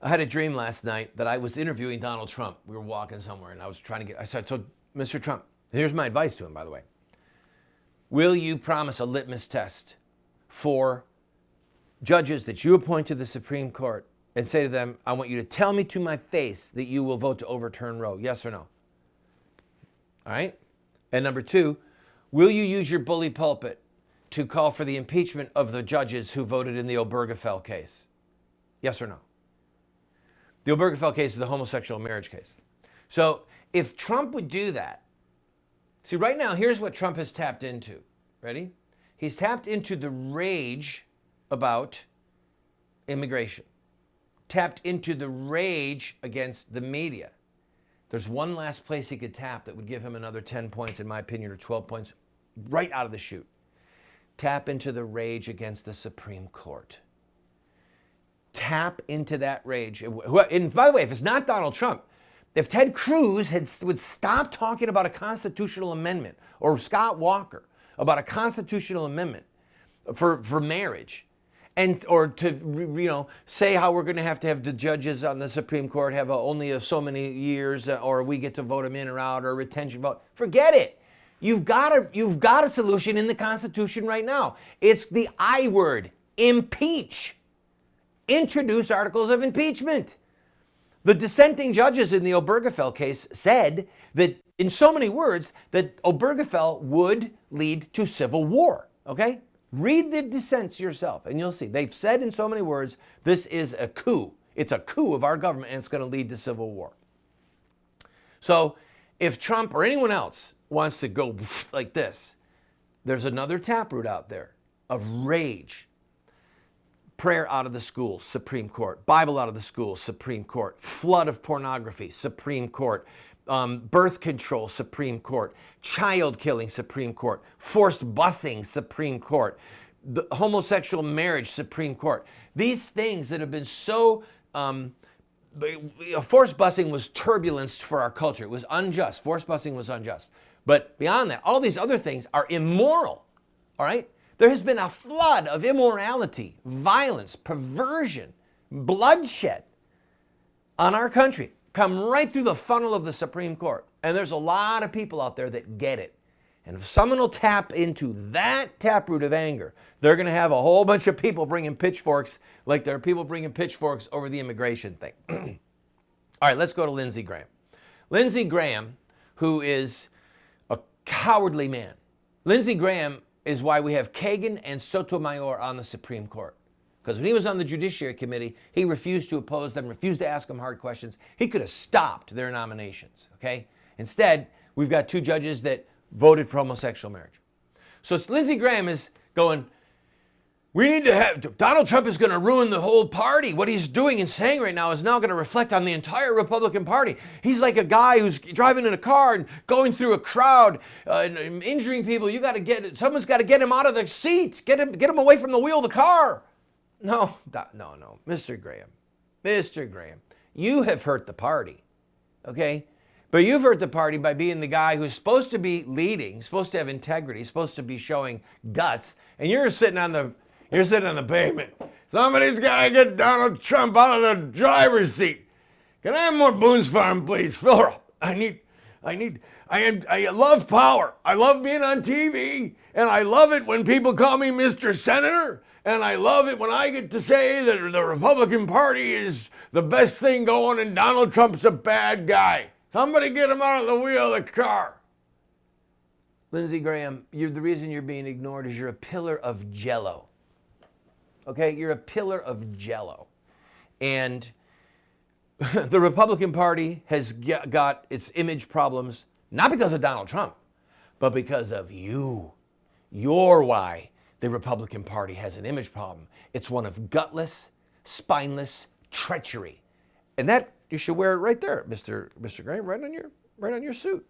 I had a dream last night that I was interviewing Donald Trump. We were walking somewhere and I was trying to get, I told Mr. Trump, here's my advice to him, by the way. Will you promise a litmus test for judges that you appoint to the Supreme Court and say to them, I want you to tell me to my face that you will vote to overturn Roe, yes or no? All right? And number two, will you use your bully pulpit to call for the impeachment of the judges who voted in the Obergefell case? Yes or no? The Obergefell case is the homosexual marriage case. So if Trump would do that, see, right now, here's what Trump has tapped into. Ready? He's tapped into the rage about immigration, tapped into the rage against the media. There's one last place he could tap that would give him another 10 points, in my opinion, or 12 points right out of the chute. Tap into the rage against the Supreme Court. Tap into that rage. And by the way, if it's not Donald Trump, if Ted Cruz would stop talking about a constitutional amendment, or Scott Walker about a constitutional amendment for marriage, or to say how we're going to have the judges on the Supreme Court have only so many years, or we get to vote them in or out, or retention vote, forget it. You've got a solution in the Constitution right now. It's the I word: impeach. Introduce articles of impeachment. The dissenting judges in the Obergefell case said that, in so many words, that Obergefell would lead to civil war. Okay? Read the dissents yourself and you'll see. They've said in so many words, this is a coup. It's a coup of our government and it's going to lead to civil war. So if Trump or anyone else wants to go like this, there's another taproot out there of rage. Prayer out of the schools, Supreme Court. Bible out of the schools, Supreme Court. Flood of pornography, Supreme Court. Birth control, Supreme Court. Child killing, Supreme Court. Forced busing, Supreme Court. The homosexual marriage, Supreme Court. These things that have been so... forced busing was turbulence for our culture. It was unjust. Forced busing was unjust. But beyond that, all these other things are immoral. All right? There has been a flood of immorality, violence, perversion, bloodshed on our country, come right through the funnel of the Supreme Court. And there's a lot of people out there that get it. And if someone will tap into that taproot of anger, they're going to have a whole bunch of people bringing pitchforks like there are people bringing pitchforks over the immigration thing. All right, let's go to Lindsey Graham. Lindsey Graham, who is a cowardly man. Lindsey Graham is why we have Kagan and Sotomayor on the Supreme Court. Because when he was on the Judiciary Committee, he refused to oppose them, refused to ask them hard questions. He could have stopped their nominations, okay? Instead, we've got two judges that voted for homosexual marriage. So Lindsey Graham is going, we need to have, Donald Trump is going to ruin the whole party. What he's doing and saying right now is now going to reflect on the entire Republican Party. He's like a guy who's driving in a car and going through a crowd and injuring people. Someone's got to get him out of the seat. Get him away from the wheel of the car. No, Mr. Graham, you have hurt the party, okay? But you've hurt the party by being the guy who's supposed to be leading, supposed to have integrity, supposed to be showing guts, and you're sitting on the pavement. Somebody's got to get Donald Trump out of the driver's seat. Can I have more Boone's Farm, please? Fill her up. I love power. I love being on TV, and I love it when people call me Mr. Senator, and I love it when I get to say that the Republican Party is the best thing going and Donald Trump's a bad guy. Somebody get him out of the wheel of the car. Lindsey Graham, the reason you're being ignored is you're a pillar of jello. Okay, you're a pillar of jello. And the Republican Party has got its image problems, not because of Donald Trump, but because of you. You're why the Republican Party has an image problem. It's one of gutless, spineless treachery. And that, you should wear it right there, Mr. Graham, right on your suit.